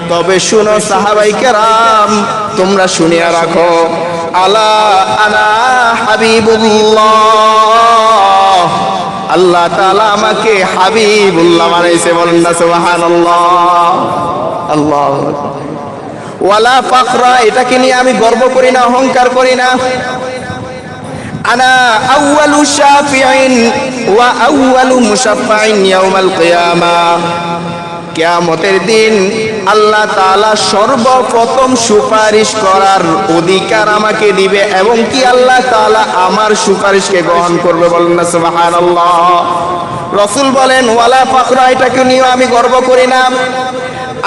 তবে শুনো সাহাবাই কেরাম, তোমরা শুনিয়া রাখো, আলা আনা হাবিবুল্লাহ, আল্লাহ তাআলা আমাকে হাবিবুল্লাহ বানাইছে। বলেন না সুবহানাল্লাহ। আল্লাহু আকবার। ওয়ালা ফাখরা, এটাকে নিয়ে আমি গর্ব করি না, অহংকার করি না। আনা আউয়ালু শাফিঈন ওয়া আউয়ালু মুশাফফাইন ইয়াউমাল কিয়ামাহ, কিয়ামতের দিন আল্লাহ তাআলা সর্বপ্রথম সুপারিশ করার অধিকার আমাকে দিবে এবং কি আল্লাহ তাআলা আমার সুপারিশকে গ্রহণ করবে। বলেন না সুবহানাল্লাহ। রাসূল বলেন ওয়ালা ফাখরা, এটাকে নিয়ে আমি গর্ব করি না।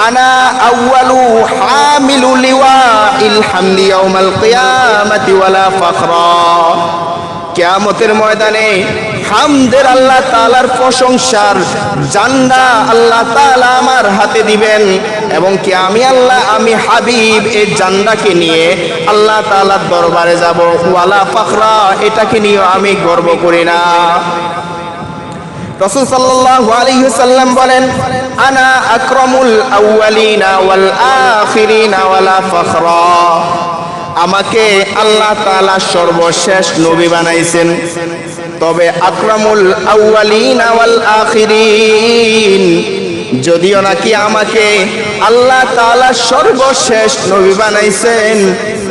আনা আউয়ালু হামিলু লিওয়াইল হামদি ইয়াউমাল কিয়ামাতি ওয়ালা ফাখরা, কিয়ামতের ময়দানে হামদের আল্লাহ তাআলার প্রশংসার জান্ডা আল্লাহ তাআলা আমার হাতে দিবেন এবং কি আমি আল্লাহ, আমি হাবিব এই জান্ডাকে নিয়ে আল্লাহ তাআলার দরবারে যাব। ওয়ালা ফাখরা, এটাকে নিয়ে আমি গর্ব করি না। রাসূল সাল্লাল্লাহু আলাইহি ওয়াসাল্লাম বলেন আনা আকরামুল আউয়ালিনা ওয়াল আখিরিনা ওয়ালা ফাখরা, আমাকে আল্লাহ তাআলা সর্বশেষ নবী বানাইছেন, তবে আকরামুল আউয়ালিনা ওয়াল আখিরিন, যদিও নাকি আমাকে আল্লাহ তাআলা সর্বশেষ নবী বানাইছেন,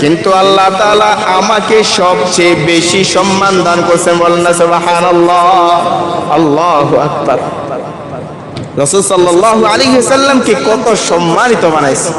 কিন্তু আল্লাহ তাআলা আমাকে সবচেয়ে বেশি সম্মান দান করেছেন। বলেন না সুবহানাল্লাহ। আল্লাহু আকবার। রাসূল সাল্লাল্লাহু আলাইহি ওয়াসাল্লামকে কত সম্মানিত বানাইছেন।